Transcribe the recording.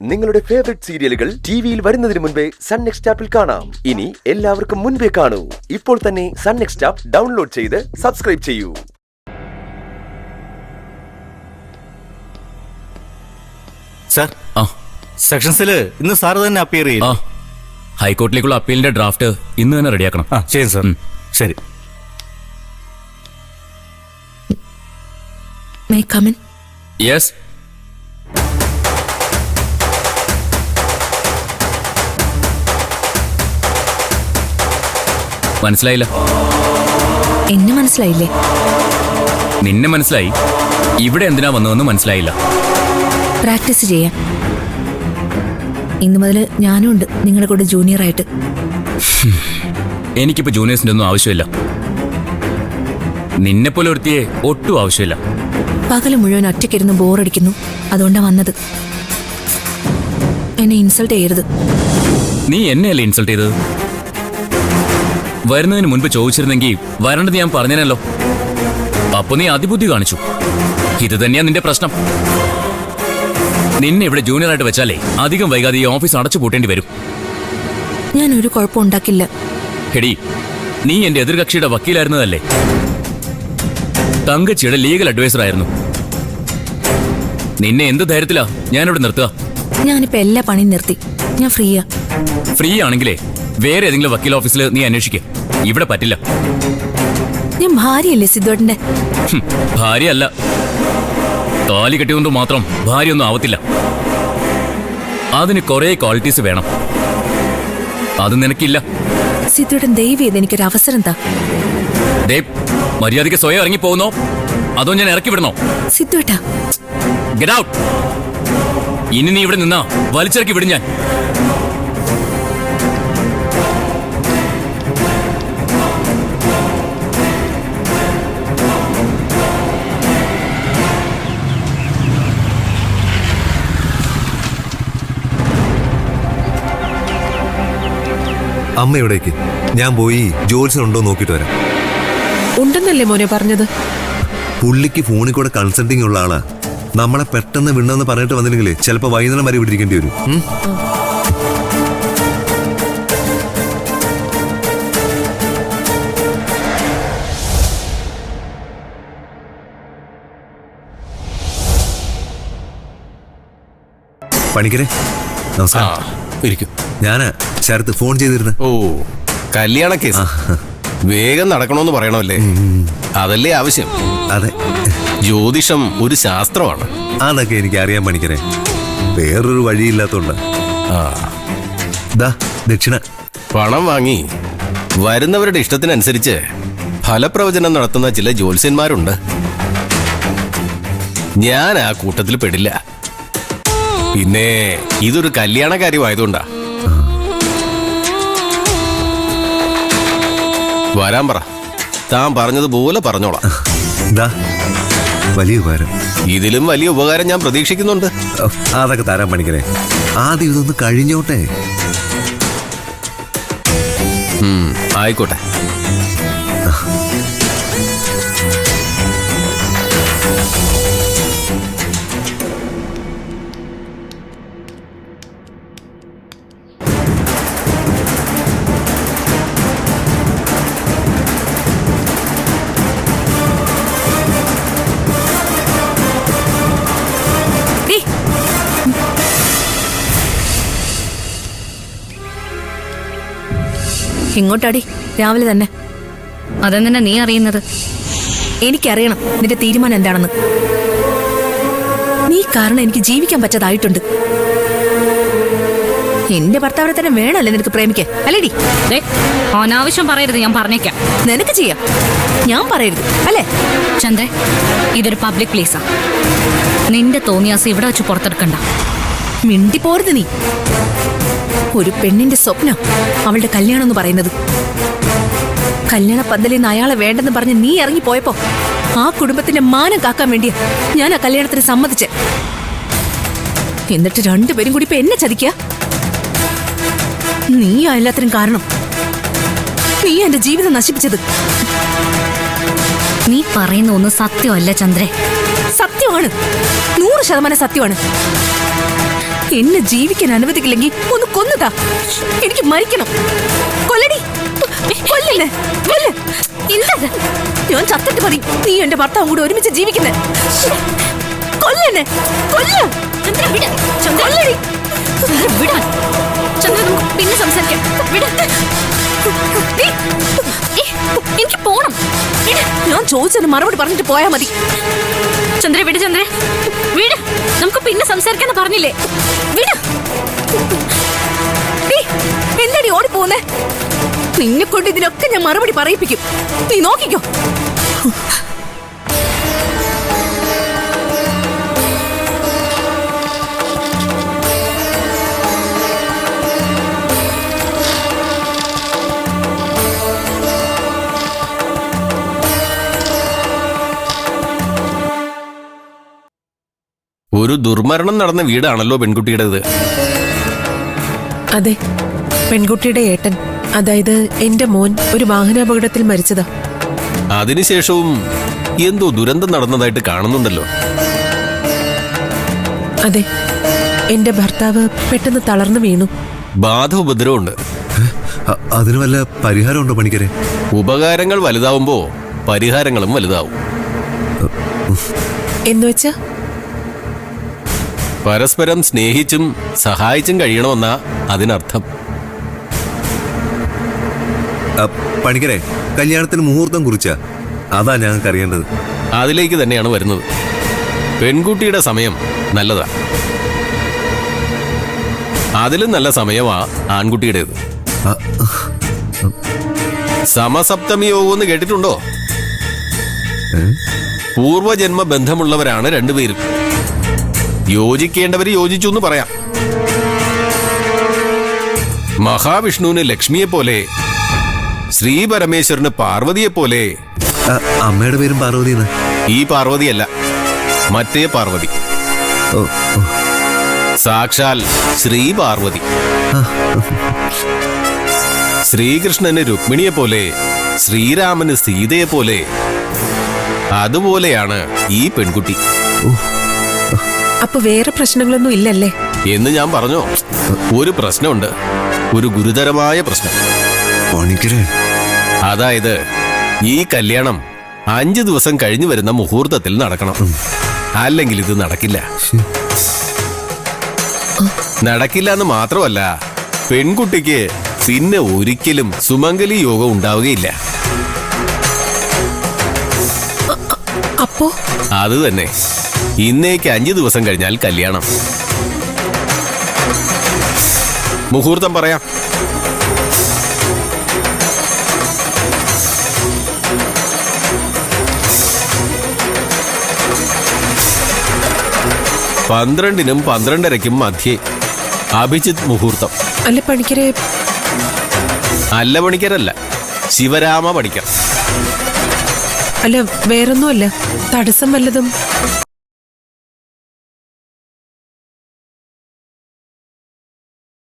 നിങ്ങളുടെ ഫേവറേറ്റ് സീരിയലുകൾ ടിവിയിൽ വരുന്നതിന് മുൻപേ സൺ നെക്സ്റ്റ് ആപ്പിൽ കാണാം. ഇനി എല്ലാവർക്കും മുൻപേ കാണൂ. ഇപ്പോൾ തന്നെ സൺ നെക്സ്റ്റ് ആപ്പ് ഡൗൺലോഡ് ചെയ്ത് സബ്സ്ക്രൈബ് ചെയ്യൂ. സാർ, സെക്ഷൻസിൽ ഇന്ന് സാർ തന്നെ അപ്പിയർ ചെയ്യും. ഹൈക്കോർട്ടിലേക്കുള്ള അപ്പീലിന്റെ ഡ്രാഫ്റ്റ് ഇന്ന് തന്നെ റെഡിയാക്കണം. ശരി സാർ. ശരി. May I come in? Yes. മനസ്സിലായില്ല. എന്നെ മനസ്സിലായില്ലേ? നിന്നെ മനസ്സിലായി. ഇവിടെ എന്തിനാ വന്നതെന്ന് മനസ്സിലായില്ല. പ്രാക്ടീസ് ചെയ്യാം. ഇന്നു മുതൽ ഞാനും ഉണ്ട് നിങ്ങളുടെ കൂടെ ജൂനിയർ ആയിട്ട്. എനിക്കിപ്പോ ജൂനിയേഴ്സിന്റെ ഒന്നും ആവശ്യമില്ല. നിന്നെ പോലെ ഒരുത്തിയെ ഒട്ടും ആവശ്യമില്ല. പകല് മുഴുവൻ ഒറ്റയ്ക്കിരുന്ന് ബോറടിക്കുന്നു, അതുകൊണ്ടാ വന്നത്. എന്നെ ഇൻസൾട്ട് ചെയ്യരുത്. നീ എന്നെയല്ലേ ഇൻസൾട്ട് ചെയ്തത്? വരുന്നതിന് മുൻപ് ചോദിച്ചിരുന്നെങ്കിൽ വരേണ്ടത് ഞാൻ പറഞ്ഞേനല്ലോ. അപ്പൊ നീ അതിബുദ്ധി കാണിച്ചു. ഇത് തന്നെയാ നിന്റെ പ്രശ്നം. നിന്നെ ഇവിടെ ജൂനിയർ ആയിട്ട് വെച്ചാലേ അധികം വൈകാതെ ഈ ഓഫീസ് അടച്ചു പൂട്ടേണ്ടി വരും. ഞാൻ ഒരു കുഴപ്പം ഉണ്ടാക്കില്ല. ഹെടി, നീ എന്റെ എതിർകക്ഷിയുടെ വക്കീലായിരുന്നതല്ലേ? തങ്കച്ചിയുടെ ലീഗൽ അഡ്വൈസർ ആയിരുന്നു. നിന്നെ എന്ത് ധൈര്യത്തിലാ ഞാനിവിടെ നിർത്തുക? ഞാനിപ്പോ എല്ലാ പണിയും നിർത്തി. ഞാൻ ഫ്രീയാ. ഫ്രീ ആണെങ്കിലേ വേറെ ഏതെങ്കിലും വക്കീൽ ഓഫീസിൽ നീ അന്വേഷിക്കുക. ഇവിടെ പറ്റില്ല. ഞാൻ ഭാര്യയല്ലേ സിദ്ധുവേട്ടന്റെ? ഭാര്യയല്ല. താലി കെട്ടിയതുകൊണ്ട് മാത്രം ഭാര്യയൊന്നും ആവത്തില്ല. അതിന് കുറെ ക്വാളിറ്റീസ് വേണം. അത് നിനക്കില്ല. സിദ്ധുവേട്ടൻ ദയവ് ചെയ്ത് എനിക്കൊരു അവസരം താ. മര്യാദയ്ക്ക് സ്വയം ഇറങ്ങി പോകുന്നോ അതോ ഞാൻ ഇറക്കി വിടണോ? സിദ്ധുവേട്ടാ, ഗെറ്റ് ഔട്ട്. ഇനി നീ ഇവിടെ നിന്നാ വലിച്ചിറക്കി വിടും ഞാൻ. അമ്മ എവിടേക്ക്? ഞാൻ പോയി ജോത്സ്യനുണ്ടോ നോക്കിട്ട് വരാം. ഉണ്ടെന്നല്ലേ മോനെ പറഞ്ഞത്? പുള്ളിക്ക് ഫോണിൽ കൂടെ കൺസൾട്ടിങ് ഉള്ള ആളാ. നമ്മളെ പെട്ടെന്ന് വിടണമെന്ന് പറഞ്ഞിട്ട് വന്നില്ലെങ്കിലേ ചിലപ്പോ വൈകുന്നേരം വരെ വിട്ടിരിക്കേണ്ടി വരും. പണിക്കരെ നമസ്കാരം. ഞാനാ ശരത്ത് ഫോൺ ചെയ്തിരുന്നു. ഓ, കല്യാണ കേസ് വേഗം നടക്കണമെന്ന് പറയണമല്ലേ? അതല്ലേ ആവശ്യം? അതെ, ജ്യോതിഷം ഒരു ശാസ്ത്രമാണ്. അതൊക്കെ എനിക്ക് അറിയാൻ പണിക്കരെ. വേറൊരു വഴിയില്ലാത്തോണ്ട് ദക്ഷിണ പണം വാങ്ങി വരുന്നവരുടെ ഇഷ്ടത്തിനനുസരിച്ച് ഫലപ്രവചനം നടത്തുന്ന ചില ജ്യോത്സ്യന്മാരുണ്ട്. ഞാൻ ആ കൂട്ടത്തിൽ പെടില്ല. പിന്നെ ഇതൊരു കല്യാണ കാര്യമായതുകൊണ്ടാ. വരാൻ പറ. താൻ പറഞ്ഞതുപോലെ പറഞ്ഞോളാം. വലിയ ഉപകാരം. ഇതിലും വലിയ ഉപകാരം ഞാൻ പ്രതീക്ഷിക്കുന്നുണ്ട്. അതൊക്കെ തരാൻ പണിക്കരെ. ആദ്യം ഇതൊന്ന് കഴിഞ്ഞോട്ടെ. ആയിക്കോട്ടെ. എങ്ങോട്ടാടി രാവിലെ തന്നെ? അതെന്തിനാ നീ അറിയുന്നത്? എനിക്കറിയണം നിന്റെ തീരുമാനം എന്താണെന്ന്. നീ കാരണം എനിക്ക് ജീവിക്കാൻ പറ്റാതായിട്ടുണ്ട്. എന്റെ ഭർത്താവിനെ തന്നെ വേണമല്ലേ നിനക്ക് പ്രേമിക്കാൻ, അല്ലേടി? അനാവശ്യം പറയരുത്, ഞാൻ പറഞ്ഞേക്കാം. നിനക്ക് ചെയ്യാം, ഞാൻ പറയരുത് അല്ലേ? ചന്ദ്രേ, ഇതൊരു പബ്ലിക് പ്ലേസാ. നിന്റെ തോന്നിയാസം ഇവിടെ വെച്ച് പുറത്തെടുക്കണ്ട. മിണ്ടി പോരുത് നീ. ഒരു പെണ്ണിന്റെ സ്വപ്നം അവളുടെ കല്യാണം എന്ന് പറയുന്നത്. കല്യാണ പന്തലിൽ നിന്ന് അയാളെ വേണ്ടെന്ന് പറഞ്ഞ് നീ ഇറങ്ങിപ്പോയപ്പോ ആ കുടുംബത്തിന്റെ മാനം കാക്കാൻ വേണ്ടിയാ ഞാൻ ആ കല്യാണത്തിന് സമ്മതിച്ചേ. എന്നിട്ട് രണ്ടുപേരും കൂടി ഇപ്പൊ എന്നെ ചതിക്കുക. നീയാ എല്ലാത്തിനും കാരണം. നീ എന്റെ ജീവിതം നശിപ്പിച്ചത്. നീ പറയുന്ന ഒന്നും സത്യമല്ല ചന്ദ്രേ. സത്യമാണ്, 100% സത്യമാണ്. എന്നെ ജീവിക്കാൻ അനുവദിക്കില്ലെങ്കിൽ ഒന്ന് കൊന്നതാ. എനിക്ക് മരിക്കണം. കൊല്ലടി, കൊല്ലല്ലേ, കൊല്ല്. എന്താ ഞാൻ ചത്തിട്ട് മതി നീ എന്റെ ഭർത്താവും കൂടെ ഒരുമിച്ച് ജീവിക്കുന്നേ. കൊല്ലെന്നെ, കൊല്ല്. കൊല്ലടി. പിന്നെ സംസാരിക്കാം. എനിക്ക് പോണം. ഞാൻ ചോദിച്ചതിന് മറുപടി പറഞ്ഞിട്ട് പോയാ മതി. ചന്ദ്ര വിട്, ചന്ദ്ര വിട്. നമുക്ക് പിന്നെ സംസാരിക്കാന്ന് പറഞ്ഞില്ലേ? വിട്. എന്താടി ഓടിപ്പോന്നേ? നിന്നെ കൊണ്ട് ഇതിനൊക്കെ ഞാൻ മറുപടി പറയിപ്പിക്കും. നീ നോക്കിക്കോ. ഒരു ദുർമരണം നടന്ന വീടാണല്ലോ പെൺകുട്ടിയുടേത്. അതെ, പെൺകുട്ടിയുടെ ഏട്ടൻ, അതായത് എന്റെ മോൻ ഒരു വാഹനാപകടത്തിൽ മരിച്ചതാ. അതിനുശേഷവും എന്തോ ദുരന്തം നടന്നതായിട്ട് കാണുന്നുണ്ടല്ലോ. അതെ, എന്റെ ഭർത്താവ് പെട്ടെന്ന് തളർന്നു വീണു. ബാധ ഉപദ്രവമുണ്ട്. അതിന് വല്ല പരിഹാരമുണ്ടോ പണിക്കരെ? ഉപകാരങ്ങൾ വലുതാവുമ്പോ പരിഹാരങ്ങളും വലുതാവും. എന്നുവെച്ചാ പരസ്പരം സ്നേഹിച്ചും സഹായിച്ചും കഴിയണമെന്നാ അതിനർത്ഥം. പണിക്കരെ, കല്യാണത്തിന് മുഹൂർത്തം കുറിച്ച അതാ ഞങ്ങൾക്ക് അറിയേണ്ടത്. അതിലേക്ക് തന്നെയാണ് വരുന്നത്. പെൺകുട്ടിയുടെ സമയം നല്ലതാ. അതിലും നല്ല സമയമാ ആൺകുട്ടിയുടേത്. സമസപ്തമി യോഗം എന്ന് കേട്ടിട്ടുണ്ടോ? പൂർവജന്മ ബന്ധമുള്ളവരാണ് രണ്ടുപേരും. യോജിക്കേണ്ടവര് യോജിച്ചു എന്ന് പറയാം. മഹാവിഷ്ണുവിന് ലക്ഷ്മിയെ പോലെ, ശ്രീ പരമേശ്വരന് പാർവതിയെ പോലെ. അമ്മയുടെ പേരും പാർവതി. ഈ പാർവതിയല്ല, മറ്റേ പാർവതി. സാക്ഷാൽ ശ്രീ പാർവതി. ശ്രീകൃഷ്ണന് രുക്മിണിയെ പോലെ, ശ്രീരാമന് സീതയെ പോലെ. അതുപോലെയാണ് ഈ പെൺകുട്ടി. അപ്പൊ വേറെ പ്രശ്നങ്ങളൊന്നും ഇല്ലല്ലേ എന്ന് ഞാൻ പറഞ്ഞോ? ഒരു പ്രശ്നമുണ്ട്, ഒരു ഗുരുതരമായ പ്രശ്നം. അതായത് ഈ കല്യാണം 5 ദിവസം കഴിഞ്ഞു വരുന്ന മുഹൂർത്തത്തിൽ നടക്കണം. അല്ലെങ്കിൽ ഇത് നടക്കില്ല. നടക്കില്ല എന്ന് മാത്രമല്ല, പെൺകുട്ടിക്ക് പിന്നെ ഒരിക്കലും സുമംഗലി യോഗം ഉണ്ടാവുകയില്ല. അപ്പോ അത് തന്നെ, ഇന്നേക്ക് 5 ദിവസം കഴിഞ്ഞാൽ കല്യാണം. മുഹൂർത്തം പറയാം. പന്ത്രണ്ടിനും 12:30 മധ്യേ അഭിജിത്ത് മുഹൂർത്തം. അല്ല പണിക്കരെ, അല്ല പണിക്കരല്ല, ശിവരാമ പണിക്കർ. അല്ല വേറൊന്നുമല്ല, തടസ്സം വല്ലതും?